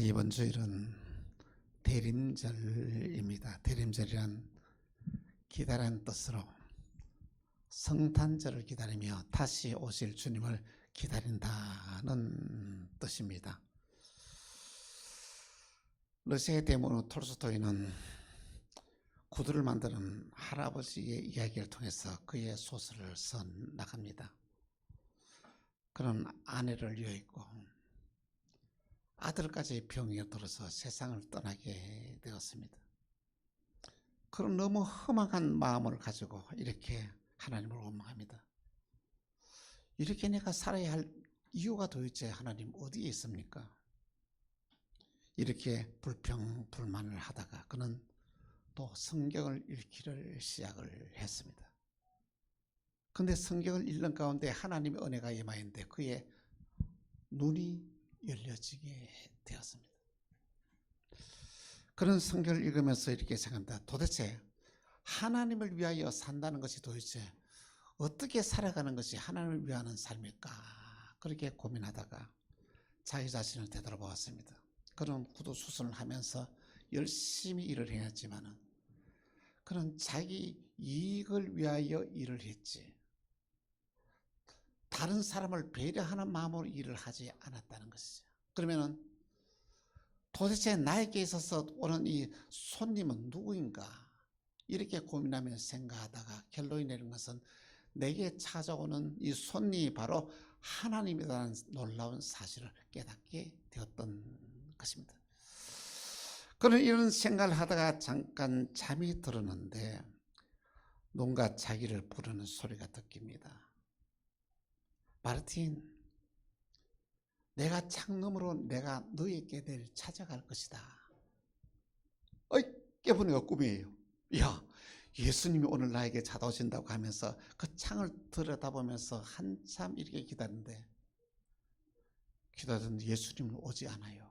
이번 주일은 대림절입니다. 대림절이란 기다란 뜻으로 성탄절을 기다리며 다시 오실 주님을 기다린다는 뜻입니다. 러시아의 대문호 톨스토이는 구두를 만드는 할아버지의 이야기를 통해서 그의 소설을 써 나갑니다. 그는 아내를 잃었고 아들까지 병이 들어서 세상을 떠나게 되었습니다. 그런 너무 험악한 마음을 가지고 이렇게 하나님을 원망합니다. 이렇게 내가 살아야 할 이유가 도대체 하나님 어디에 있습니까? 이렇게 불평 불만을 하다가 그는 또 성경을 읽기를 시작을 했습니다. 그런데 성경을 읽는 가운데 하나님의 은혜가 임하였는데 그의 눈이 열려지게 되었습니다. 그런 성경을 읽으면서 이렇게 생각합니다. 도대체 하나님을 위하여 산다는 것이 도대체 어떻게 살아가는 것이 하나님을 위하는 삶일까? 그렇게 고민하다가 자기 자신을 되돌아보았습니다. 그는 구두 수선을 하면서 열심히 일을 해야지만은 그는 자기 이익을 위하여 일을 했지 다른 사람을 배려하는 마음으로 일을 하지 않았다는 것이죠. 그러면은 도대체 나에게 있어서 오는 이 손님은 누구인가? 이렇게 고민하며 생각하다가 결론이 내린 것은 내게 찾아오는 이 손님이 바로 하나님이라는 놀라운 사실을 깨닫게 되었던 것입니다. 그는 이런 생각을 하다가 잠깐 잠이 들었는데 누군가 자기를 부르는 소리가 듣깁니다. 마르틴, 내가 창너머로 내가 너에게 찾아갈 것이다. 깨보니까 꿈이에요. 야, 예수님이 오늘 나에게 찾아오신다고 하면서 그 창을 들여다보면서 한참 이렇게 기다리는데 예수님은 오지 않아요.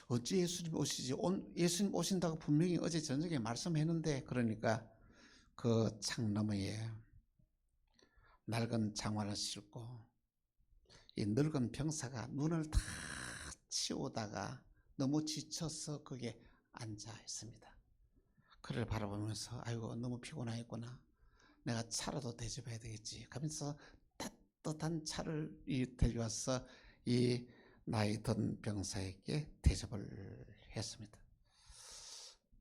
어찌 예수님이 오시지? 예수님 오신다고 분명히 어제 저녁에 말씀했는데 그러니까 그 창 너머에 낡은 장화를 신고 이 늙은 병사가 눈을 다 치우다가 너무 지쳐서 거기에 앉아 있습니다. 그를 바라보면서 아이고 너무 피곤하겠구나. 내가 차라도 대접해야 되겠지. 하면서 따뜻한 차를 데려와서 이 나이 든 병사에게 대접을 했습니다.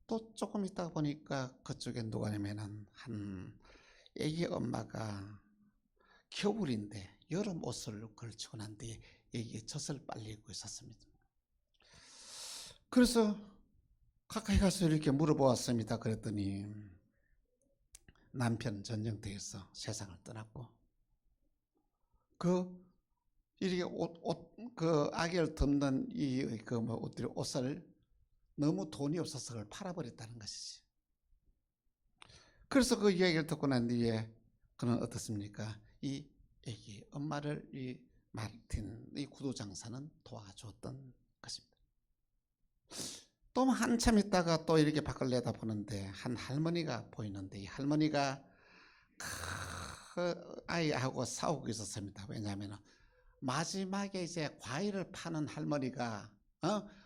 또 조금 있다가 보니까 그쪽에 누가 냐면은 한 애기 엄마가 겨울인데 여름 옷을 걸치고 난 뒤에 애기의 젖을 빨리고 있었습니다. 그래서 가까이 가서 이렇게 물어보았습니다. 그랬더니 남편 전쟁터에서 세상을 떠났고 이렇게 그 아기를 덮는 옷을 너무 돈이 없어서 그걸 팔아버렸다는 것이지. 그래서 그 이야기를 듣고 난 뒤에 그는 어떻습니까? 이 애기 엄마를 이 마르틴 이 구두 장사는 도와줬던 것입니다. 또 한참 있다가 또 이렇게 밖을 내다보는데 한 할머니가 보이는데 이 할머니가 그 아이하고 싸우고 있었습니다. 왜냐하면 마지막에 이제 과일을 파는 할머니가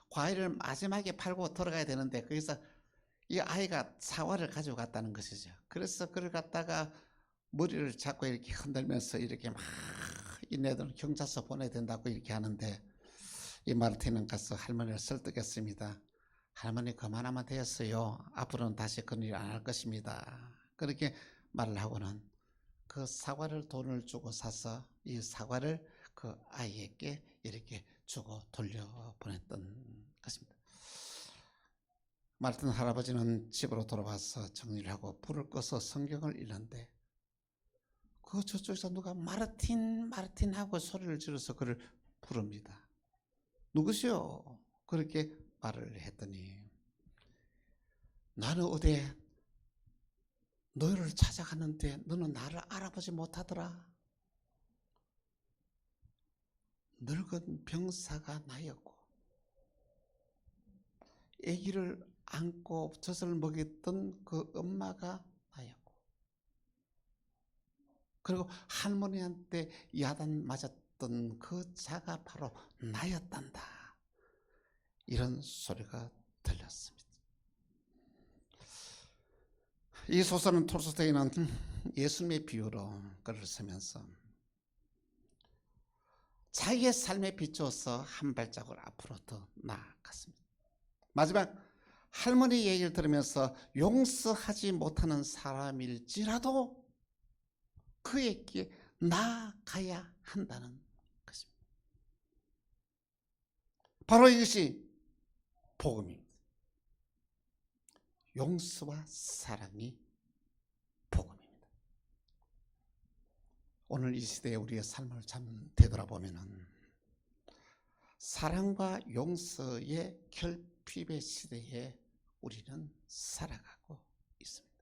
과일을 마지막에 팔고 들어가야 되는데 거기서 이 아이가 사과를 가지고 갔다는 것이죠. 그래서 그걸 갖다가 머리를 잡고 이렇게 흔들면서 이렇게 막 이네들은 경찰서 보내야 된다고 이렇게 하는데 이 마르틴은 가서 할머니를 설득했습니다. 할머니 그만하면 되었어요. 앞으로는 다시 그런 일 안 할 것입니다. 그렇게 말을 하고는 그 사과를 돈을 주고 사서 이 사과를 그 아이에게 이렇게 주고 돌려보냈던 것입니다. 마르틴 할아버지는 집으로 돌아와서 정리를 하고 불을 꺼서 성경을 읽는데 그 저쪽에서 누가 마르틴 마르틴 하고 소리를 지르서 그를 부릅니다. 누구시오? 그렇게 말을 했더니 나는 어디 너를 찾아가는데 너는 나를 알아보지 못하더라. 늙은 병사가 나였고 아기를 안고 젖을 먹였던 그 엄마가 나였고 그리고 할머니한테 야단 맞았던 받던 그 자가 바로 나였단다. 이런 소리가 들렸습니다. 이 소설은 톨스토이는 예수님의 비유로 글을 쓰면서 자기의 삶에 비추어서 한 발자국 앞으로 더 나아갔습니다. 마지막 할머니 얘기를 들으면서 용서하지 못하는 사람일지라도 그에게 나아가야 한다는 것입니다. 바로 이것이 복음입니다. 용서와 사랑이 복음입니다. 오늘 이 시대에 우리의 삶을 참 되돌아보면 사랑과 용서의 결핍의 시대에 우리는 살아가고 있습니다.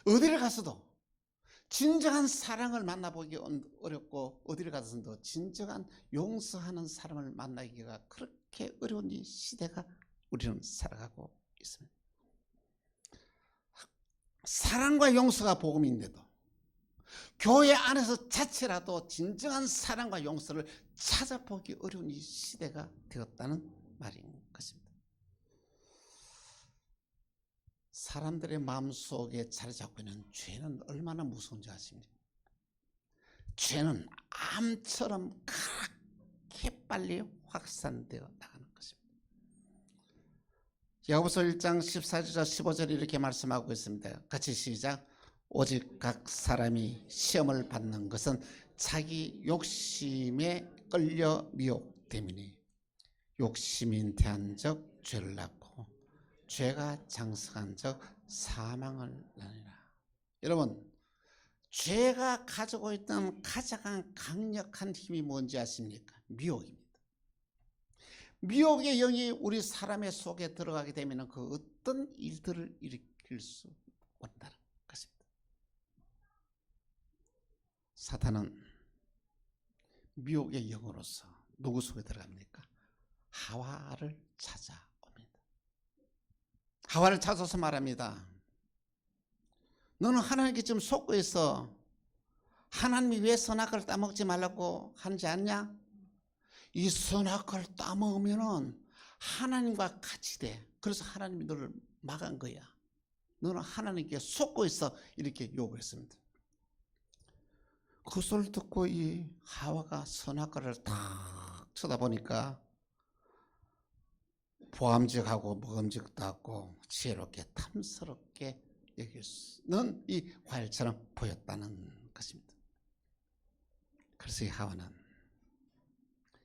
어디를 가서도 진정한 사랑을 만나보기 어렵고 어디를 가서도 진정한 용서하는 사람을 만나기가 그렇게 어려운 이 시대가 우리는 살아가고 있습니다. 사랑과 용서가 복음인데도 교회 안에서 자체라도 진정한 사랑과 용서를 찾아보기 어려운 이 시대가 되었다는 말인 것입니다. 사람들의 마음속에 자리 잡고 있는 죄는 얼마나 무서운지 아십니까? 죄는 암처럼 그렇게 빨리 확산되어 나가는 것입니다. 야고보서 1장 14절 15절 이렇게 말씀하고 있습니다. 같이 시작. 오직 각 사람이 시험을 받는 것은 자기 욕심에 끌려 미혹됨이니 욕심이 대한 적 죄를 낳고 죄가 장성한 적 사망을 낳으리라. 여러분, 죄가 가지고 있던 가장 강력한 힘이 뭔지 아십니까? 미혹입니다. 미혹의 영이 우리 사람의 속에 들어가게 되면 그 어떤 일들을 일으킬 수 없다는 것입니다. 사탄은 미혹의 영으로서 누구 속에 들어갑니까? 하와를 찾아옵니다. 하와를 찾아서 말합니다. 너는 하나님께 지금 속고 있어. 하나님이 왜 선악과를 따먹지 말라고 하는지 아냐? 이 선악과를 따먹으면 하나님과 같이 돼. 그래서 하나님이 너를 막은 거야. 너는 하나님께 속고 있어. 이렇게 요구를 했습니다. 그 소리를 듣고 이 하와가 선악과를 탁 쳐다보니까 보암직하고 먹음직도 하고 지혜롭게 탐스럽게 여기는 이 과일처럼 보였다는 것입니다. 그래서 이 하와는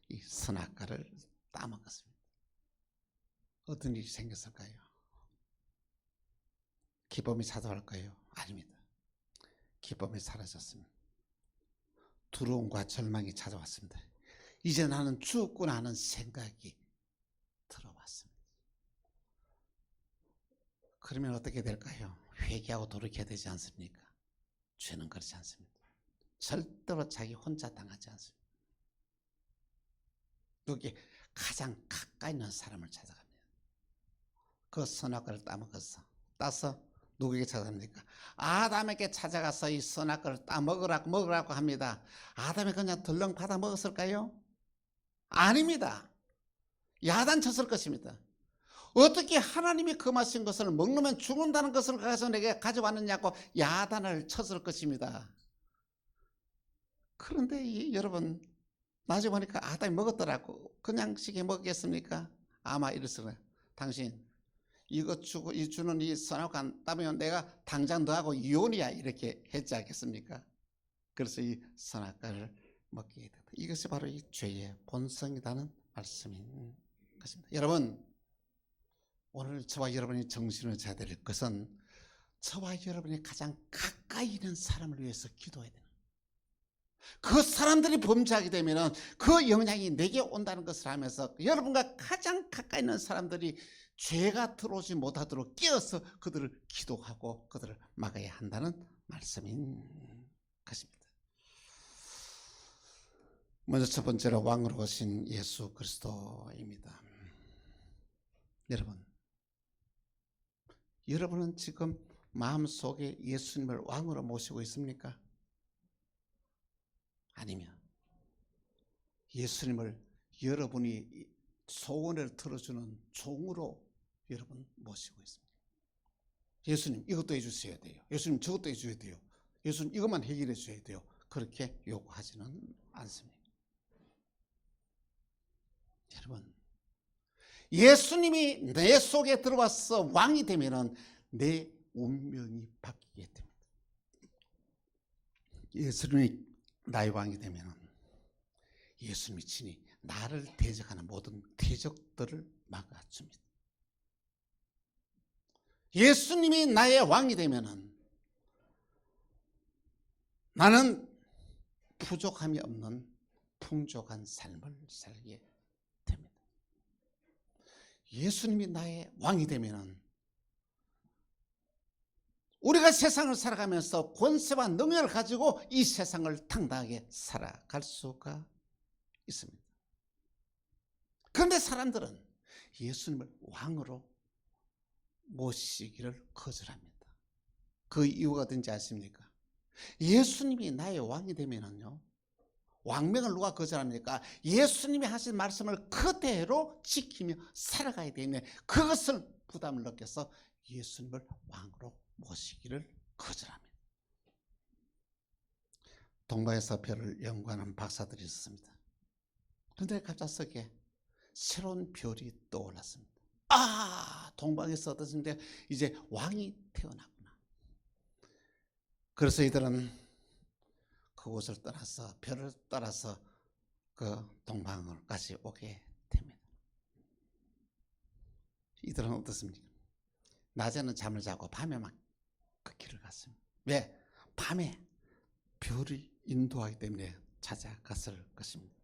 이 선악과를 따먹었습니다. 어떤 일이 생겼을까요? 기쁨이 찾아올까요? 아닙니다. 기쁨이 사라졌습니다. 두려움과 절망이 찾아왔습니다. 이제 나는 죽었구나 하는 생각이 들어왔습니다. 그러면 어떻게 될까요? 회개하고 돌이켜야 되지 않습니까? 죄는 그렇지 않습니다. 절대로 자기 혼자 당하지 않습니다. 여기 가장 가까이 있는 사람을 찾아갑니다. 그 선악과를 따서 누구에게 찾아갑니까? 아담에게 찾아가서 이 선악과를 먹으라고 합니다. 아담이 그냥 덜렁 받아 먹었을까요? 아닙니다. 야단쳤을 것입니다. 어떻게 하나님이 금하신 것을 먹으면 죽는다는 것을 가서 내게 가져왔느냐고 야단을 쳤을 것입니다. 그런데 여러분, 나중에 보니까 아담이 먹었더라고. 그냥 쉽게 먹겠습니까? 아마 이랬을 거예요. 당신 이거 주는 이 선악과 따면 내가 당장 너하고 이혼이야, 이렇게 했지 않겠습니까? 그래서 이 선악과를 먹게 됐다. 이것이 바로 이 죄의 본성이라는 말씀인 것입니다. 여러분, 오늘 저와 여러분이 정신을 차려야 될 것은 저와 여러분이 가장 가까이 있는 사람을 위해서 기도해야 되는 거예요. 그 사람들이 범죄하게 되면 그 영향이 내게 온다는 것을 하면서 여러분과 가장 가까이 있는 사람들이 죄가 들어오지 못하도록 끼어서 그들을 기도하고 그들을 막아야 한다는 말씀인 것입니다. 먼저 첫 번째로 왕으로 오신 예수 그리스도입니다. 여러분은 지금 마음속에 예수님을 왕으로 모시고 있습니까? 아니면 예수님을 여러분이 소원을 들어주는 종으로 여러분 모시고 있습니다. 예수님 이것도 해주셔야 돼요. 예수님 저것도 해줘야 돼요. 예수님 이것만 해결해 주셔야 돼요. 그렇게 요구하지는 않습니다. 여러분, 예수님이 내 속에 들어와서 왕이 되면은 내 운명이 바뀌게 됩니다. 예수님이 나의 왕이 되면은 예수님이 친히 나를 대적하는 모든 대적들을 막아줍니다. 예수님이 나의 왕이 되면은 나는 부족함이 없는 풍족한 삶을 살게 됩니다. 예수님이 나의 왕이 되면은 우리가 세상을 살아가면서 권세와 능력을 가지고 이 세상을 당당하게 살아갈 수가 있습니다. 그런데 사람들은 예수님을 왕으로 모시기를 거절합니다. 그 이유가 어딘지 아십니까? 예수님이 나의 왕이 되면은요, 왕명을 누가 거절합니까? 예수님이 하신 말씀을 그대로 지키며 살아가야 되는데 그것을 부담을 느껴서 예수님을 왕으로 모시기를 거절합니다. 동방에서 별을 연구하는 박사들이 있었습니다. 그런데 갑작스럽게 새로운 별이 떠올랐습니다. 동방에서 어떻습니까? 이제 왕이 태어났구나. 그래서 이들은 그곳을 떠나서 별을 따라서 그 동방을까지 오게 됩니다. 이들은 어떻습니까? 낮에는 잠을 자고 밤에만 그 길을 갔습니다. 왜? 밤에 별이 인도하기 때문에 찾아갔을 것입니다.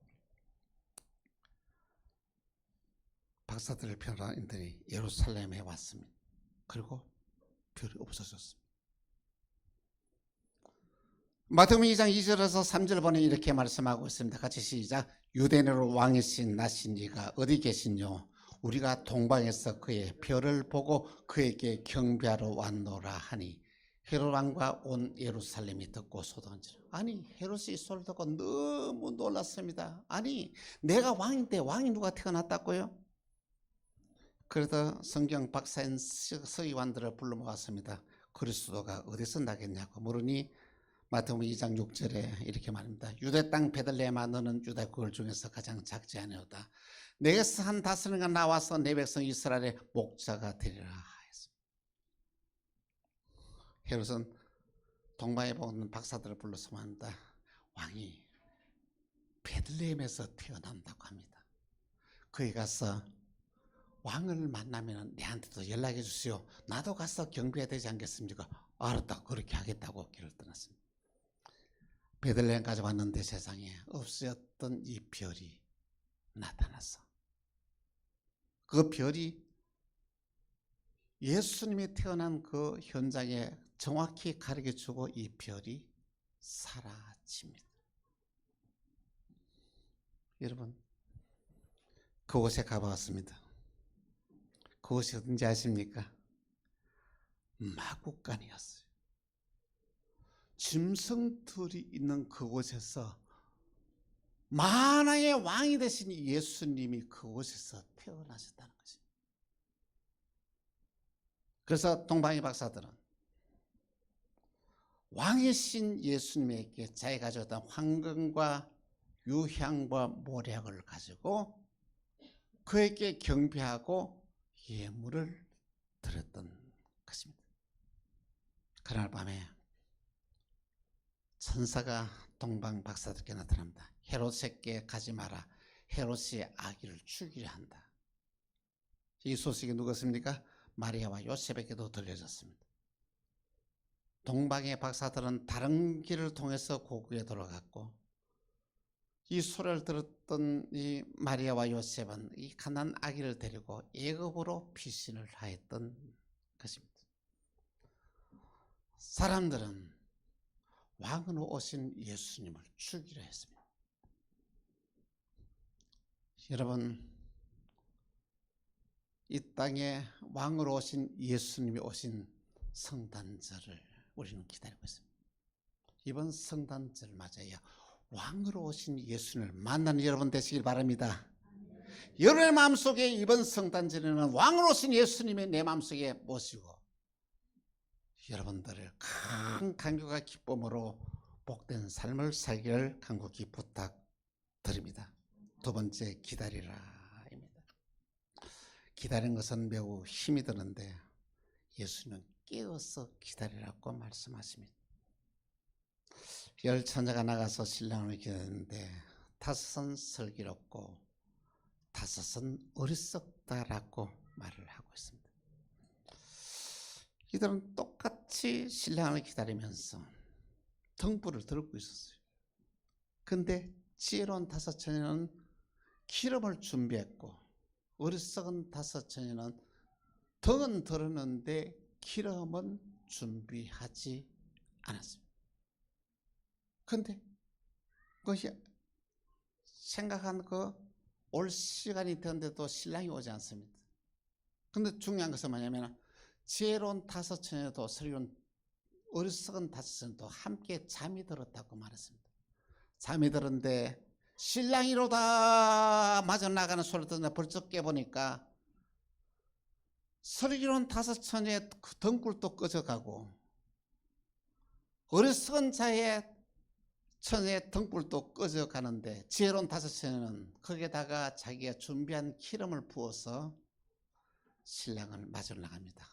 박사들을 편안인들이 예루살렘에 왔습니다. 그리고 별이 없어졌습니다. 마태복음 2장 2절에서 3절 보니 이렇게 말씀하고 있습니다. 같이 시작. 유대인으로 왕이신 나신 이가 어디 계시뇨? 우리가 동방에서 그의 별을 보고 그에게 경배하러 왔노라 하니 헤롯 왕과 온 예루살렘이 듣고 소동한지라. 아니 헤롯이 이 소리를 듣고 너무 놀랐습니다. 아니 내가 왕인데 왕이 누가 태어났다고요? 그래서 성경 박사인 서기관들을 불러 모았습니다. 그리스도가 어디서 나겠냐고 물으니 마태복음 2장 6절에 이렇게 말합니다. 유대 땅 베들레헴아 너는 유다 굴 중에서 가장 작지 아니오다. 내게서 한 다스리가 나와서 내 백성 이스라엘의 목자가 되리라 하였습니다. 헤롯은 동방에 보는 박사들을 불러서 말합니다. 왕이 베들레헴에서 태어난다고 합니다. 거기 가서 왕을 만나면 내한테도 연락해 주시오. 나도 가서 경배해야 되지 않겠습니까? 알았다. 그렇게 하겠다고 길을 떠났습니다. 베들레헴까지 왔는데 세상에 없었던 이 별이 나타났어. 그 별이 예수님이 태어난 그 현장에 정확히 가르쳐주고 이 별이 사라집니다. 여러분 그곳에 가보았습니다. 그곳이 어딘지 아십니까? 마구간이었어요. 짐승들이 있는 그곳에서 만왕의 왕이 되신 예수님이 그곳에서 태어나셨다는 것입니다. 그래서 동방의 박사들은 왕이신 예수님에게 자기가 가져왔던 황금과 유향과 모략을 가지고 그에게 경배하고 예물을 드렸던 것입니다. 그날 밤에 천사가 동방 박사들께 나타납니다. 헤롯에게 가지 마라. 헤롯이 아기를 죽이려 한다. 이 소식이 누구였습니까? 마리아와 요셉에게도 들려졌습니다. 동방의 박사들은 다른 길을 통해서 고국에 돌아갔고 이 소리를 들었던 이 마리아와 요셉은 이 가난 아기를 데리고 애굽으로 피신을 하였던 것입니다. 사람들은 왕으로 오신 예수님을 죽이려 했습니다. 여러분 이 땅에 왕으로 오신 예수님이 오신 성탄절을 우리는 기다리고 있습니다. 이번 성탄절 맞아요. 왕으로 오신 예수님을 만나는 여러분 되시길 바랍니다. 여러분의 마음속에 이번 성탄절에는 왕으로 오신 예수님의 내 마음속에 모시고 여러분들을 큰 감격과 기쁨으로 복된 삶을 살기를 간곡히 부탁드립니다. 두 번째, 기다리라입니다. 기다리는 것은 매우 힘이 드는데 예수님은 깨어서 기다리라고 말씀하십니다. 열 처녀가 나가서 신랑을 기다리는데 다섯은 슬기롭고 다섯은 어리석다라고 말을 하고 있습니다. 이들은 똑같이 신랑을 기다리면서 등불을 들고 있었어요. 근데 지혜로운 다섯 처녀는 기름을 준비했고 어리석은 다섯 처녀는 등은 들었는데 기름은 준비하지 않았습니다. 근데 그것이 생각한 올 시간이 되는데도 신랑이 오지 않습니다. 근데 중요한 것은 뭐냐면 지혜로운 다섯 처녀도 슬기로운 어리석은 다섯 처녀도 함께 잠이 들었다고 말했습니다. 잠이 들었는데 신랑이로다 마저 나가는 소리를 듣는데 벌쩍 깨보니까 슬기로운 다섯 처녀의 등불도 꺼져가고 어리석은 처녀의 등불도 꺼져가는데 지혜로운 다섯 처녀는 거기에다가 자기가 준비한 기름을 부어서 신랑을 맞으러 나갑니다.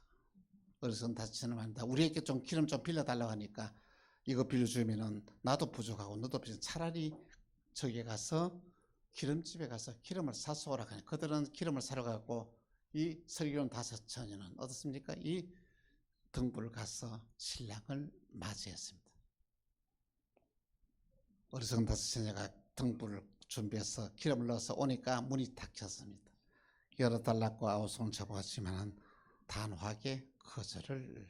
어리석은 다섯 처녀는 말합니다. 우리에게 좀 기름 좀 빌려달라고 하니까 이거 빌려주면은 나도 부족하고 너도 부족하고 차라리 저기 가서 기름집에 가서 기름을 사서 오라 하니 그들은 기름을 사러 가고 이 슬기로운 다섯 처녀는 어떻습니까? 이 등불을 가서 신랑을 맞이했습니다. 어리석은 다섯 처녀가 등불을 준비해서 기름을 넣어서 오니까 문이 닫혔습니다. 열어달라고 아우성을 쳐보았지만 단호하게 거절을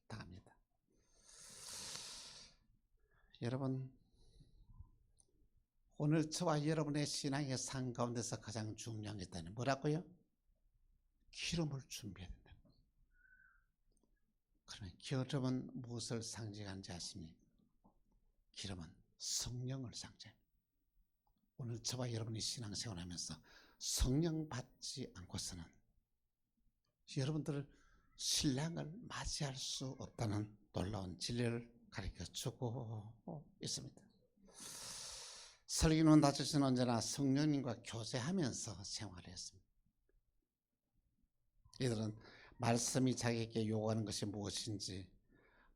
당합니다. 여러분, 오늘 저와 여러분의 신앙의 삶 가운데서 가장 중요한 게 있다는 뭐라고요? 기름을 준비해야 된다. 그러면 기름은 무엇을 상징하는지 아십니까? 기름은 성령을 상징합니다. 오늘 저와 여러분이 신앙생활 하면서 성령 받지 않고서는 여러분들을 신랑을 맞이할 수 없다는 놀라운 진리를 가르쳐주고 있습니다. 설교는 다섯은 언제나 성령님과 교제하면서 생활했습니다. 이들은 말씀이 자기에게 요구하는 것이 무엇인지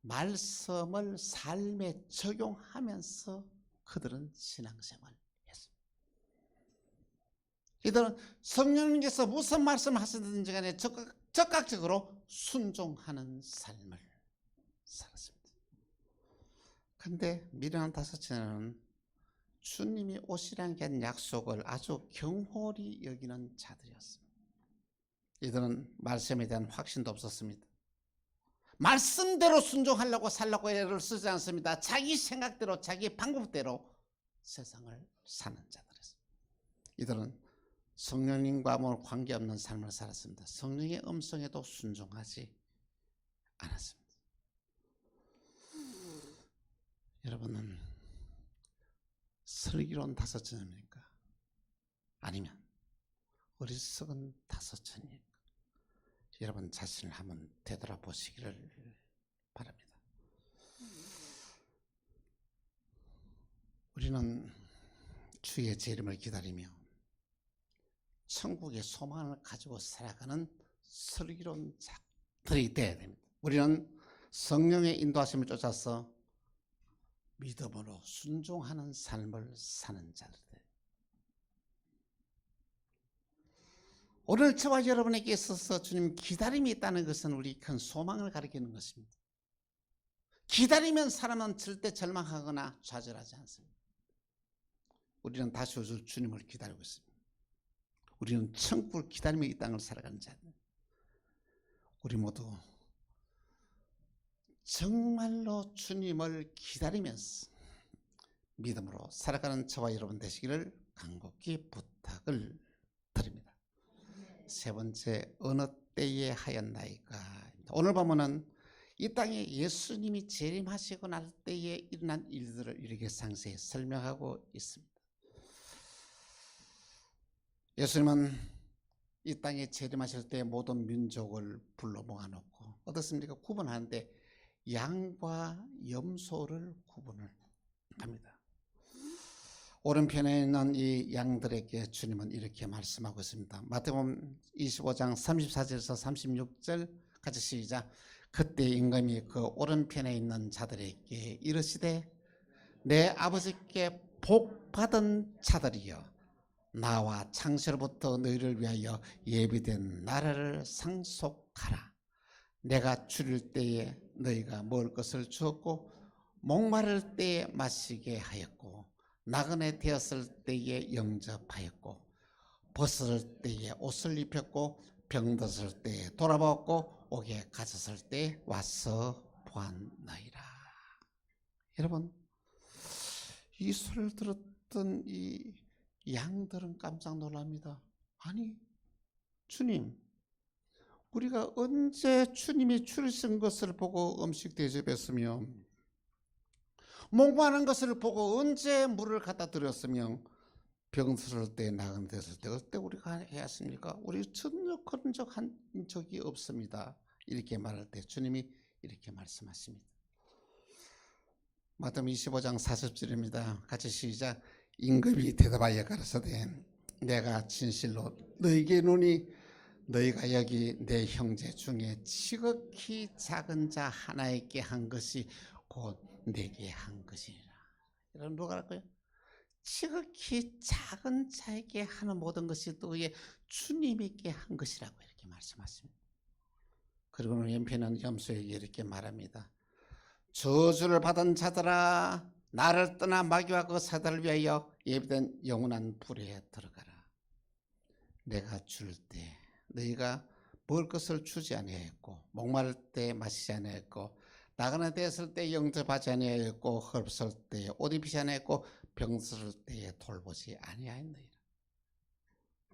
말씀을 삶에 적용하면서 그들은 신앙생활을 했습니다. 이들은 성령님께서 무슨 말씀을 하시든지 간에 적극적으로 순종하는 삶을 살았습니다. 그런데 미련한 다섯 처녀는 주님이 오시라는 게 약속을 아주 경홀히 여기는 자들이었습니다. 이들은 말씀에 대한 확신도 없었습니다. 말씀대로 순종하려고 살려고 애를 쓰지 않습니다. 자기 생각대로 자기 방법대로 세상을 사는 자들이었습니다. 이들은 성령님과 관계없는 삶을 살았습니다. 성령의 음성에도 순종하지 않았습니다. 여러분은 슬기로운 다섯 처녀입니까? 아니면 어리석은 다섯 처녀입니까? 여러분 자신을 한번 되돌아보시기를 바랍니다. 우리는 주의 재림을 기다리며 천국의 소망을 가지고 살아가는 슬기로운 자들이 되어야 됩니다. 우리는 성령의 인도하심을 쫓아서 믿음으로 순종하는 삶을 사는 자들. 오늘 저와 여러분에게 있어서 주님 기다림이 있다는 것은 우리 큰 소망을 가리키는 것입니다. 기다리면 사람은 절대 절망하거나 좌절하지 않습니다. 우리는 다시 오실 주님을 기다리고 있습니다. 우리는 천국을 기다리며 이 땅을 살아가는 자들. 우리 모두 정말로 주님을 기다리면서 믿음으로 살아가는 저와 여러분 되시기를 간곡히 부탁을 드립니다. 세 번째, 어느 때에 하였나이까. 오늘 보면은 이 땅에 예수님이 재림하시고 날 때에 일어난 일들을 이렇게 상세히 설명하고 있습니다. 예수님은 이 땅에 재림하실 때 모든 민족을 불러 모아놓고 어떻습니까? 구분하는데 양과 염소를 구분을 합니다. 오른편에 있는 이 양들에게 주님은 이렇게 말씀하고 있습니다. 마태복음 25장 34절에서 36절 같이 시작. 그때 임금이 그 오른편에 있는 자들에게 이르시되 내 아버지께 복 받은 자들이여 나와 창세로부터 너희를 위하여 예비된 나라를 상속하라. 내가 줄일 때에 너희가 먹을 것을 주었고 목마를 때에 마시게 하였고 나그네 되었을 때에 영접하였고 벗을 때에 옷을 입혔고 병들었을 때에 돌아보았고 옥에 갇혔을 때에 와서 보았나이다. 여러분, 이 소리를 들었던 이 양들은 깜짝 놀랍니다. 아니, 주님, 우리가 언제 주님이 줄이신 것을 보고 음식 대접했으며 목마른 것을 보고 언제 물을 갖다 드렸으며 병들을 때 나그네 됐을 때 그때 우리가 해왔습니까? 우리 전혀 그런 적이 없습니다. 이렇게 말할 때 주님이 이렇게 말씀하십니다. 마태복음 25장 40절입니다. 같이 시작. 임금이 대답하여 가라사대 내가 진실로 너희에게 이르노니 너희가 여기 내 형제 중에 지극히 작은 자 하나에게 한 것이 곧 내게 한 것이니라. 여러분 누가 할까요? 지극히 작은 자에게 하는 모든 것이 너희의 주님에게 한 것이라고 이렇게 말씀하십니다. 그리고 왼편은 염소에게 이렇게 말합니다. 저주를 받은 자들아 나를 떠나 마귀와 그 사단을 위하여 예비된 영원한 불에 들어가라. 내가 줄 때 너희가 먹을 것을 주지 아니하였고 목마를 때 마시지 아니하였고 나그네 되었을 때 영접하지 아니하였고 헐벗을 때 옷 입히지 아니하였고 병들을 때에 돌보지 아니하였느니라.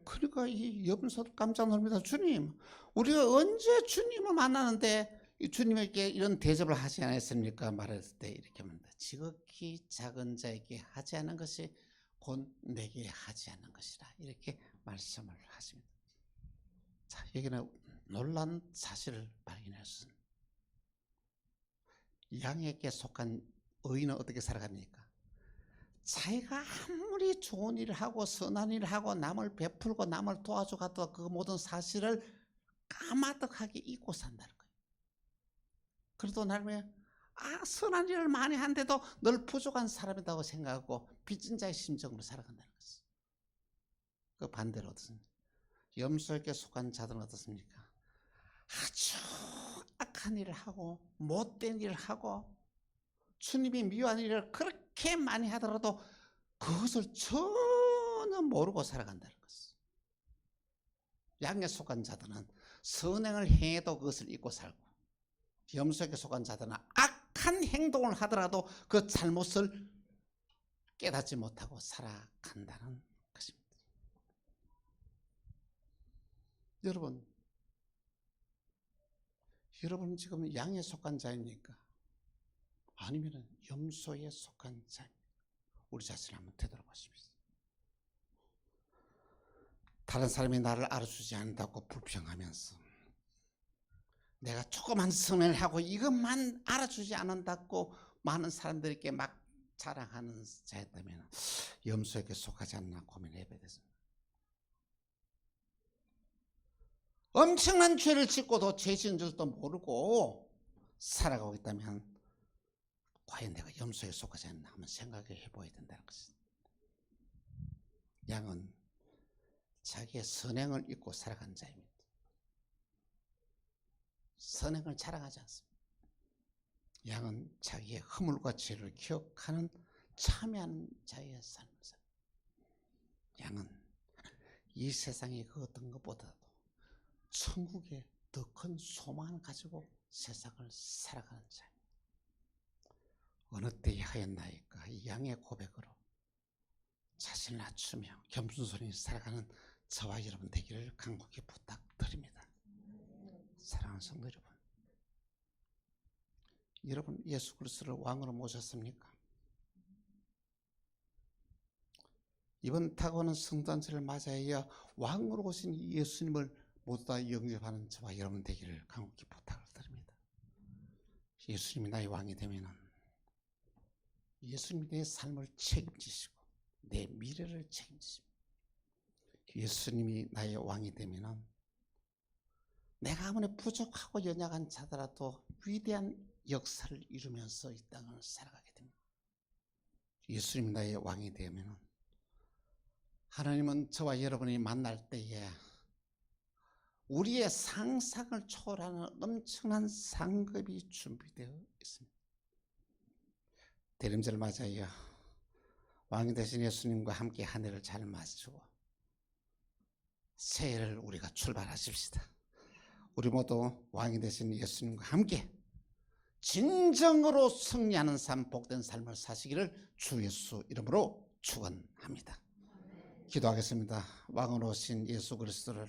그러니까 이 염소도 깜짝 놀랍니다. 주님, 우리가 언제 주님을 만나는데 주님에게 이런 대접을 하지 않았습니까? 말했을 때 이렇게 말합니다. 지극히 작은 자에게 하지 않은 것이 곧 내게 하지 않는 것이라 이렇게 말씀을 하십니다. 자, 여기는 놀라운 사실을 발견했습니다. 양에게 속한 의인은 어떻게 살아갑니까? 자기가 아무리 좋은 일을 하고 선한 일을 하고 남을 베풀고 남을 도와줘가도 그 모든 사실을 까마득하게 잊고 산다는 거예요. 그래도 나름의 선한 일을 많이 한데도 늘 부족한 사람이라고 생각하고 빚진 자의 심정으로 살아간다는 것이죠. 그 반대로 어떻습니까? 염소에게 속한 자들은 어떻습니까? 아주 악한 일을 하고 못된 일을 하고 주님이 미워하는 일을 그렇게 많이 하더라도 그것을 전혀 모르고 살아간다는 것이죠. 양에 속한 자들은 선행을 행해도 그것을 잊고 살고 염소에게 속한 자들은 악한 행동을 하더라도 그 잘못을 깨닫지 못하고 살아간다는 것입니다. 여러분 지금 양에 속한 자입니까? 아니면 염소에 속한 자입니까? 우리 자신을 한번 되돌아보십시오. 다른 사람이 나를 알아주지 않는다고 불평하면서 내가 조그만 선을 하고 이것만 알아주지 않는다고 많은 사람들에게 막 자랑하는 자였다면 염소에게 속하지 않나 고민해봐야 되습니다. 엄청난 죄를 짓고도 죄 지은 줄도 모르고 살아가고 있다면 과연 내가 염소에 속하지 않나 한번 생각해 봐야 된다는 것입니다. 양은 자기의 선행을 잊고 살아간 자입니다. 선행을 자랑하지 않습니다. 양은 자기의 허물과 죄를 기억하는 참여하는 자의 삶을 삽니다. 양은 이 세상의 그 어떤 것보다도 천국에 더 큰 소망을 가지고 세상을 살아가는 자입니다. 어느 때에 하였나이까 이 양의 고백으로 자신을 낮추며 겸손히 살아가는 저와 여러분 되기를 간곡히 부탁드립니다. 사랑하는 성도 여러분, 여러분 예수 그리스도를 왕으로 모셨습니까? 이번 다가오는 성탄절을 맞이하여 왕으로 오신 예수님을 모두 다 영접하는 저와 여러분 되기를 간곡히 부탁을 드립니다. 예수님이 나의 왕이 되면은 예수님이 내 삶을 책임지시고 내 미래를 책임지십니다. 예수님이 나의 왕이 되면은 내가 아무리 부족하고 연약한 자더라도 위대한 역사를 이루면서 이 땅을 살아가게 됩니다. 예수님이 나의 왕이 되면은 하나님은 저와 여러분이 만날 때에 우리의 상상을 초월하는 엄청난 상급이 준비되어 있습니다. 대림절 맞아요. 왕이 되신 예수님과 함께 한 해를 잘 마치고 새해를 우리가 출발하십시다. 우리 모두 왕이 되신 예수님과 함께 진정으로 승리하는 삶, 복된 삶을 사시기를 주 예수 이름으로 축원합니다. 기도하겠습니다. 왕으로 오신 예수 그리스도를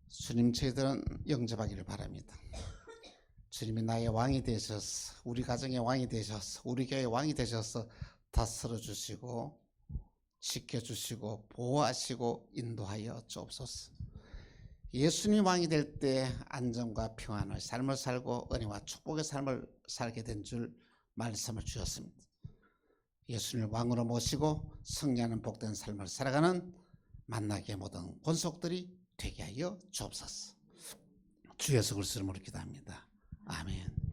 주님 저희들은 영접하기를 바랍니다. 주님이 나의 왕이 되셔서 우리 가정의 왕이 되셔서 우리 교회의 왕이 되셔서 다스려 주시고 지켜주시고 보호하시고 인도하여 주옵소서. 예수님 왕이 될 때 안정과 평안의 삶을 살고 은혜와 축복의 삶을 살게 된 줄 말씀을 주셨습니다. 예수님을 왕으로 모시고 승리하는 복된 삶을 살아가는 만나게 모든 권속들이 되게 하여 주옵소서. 주 예수 그리스도로 기도합니다. 아멘.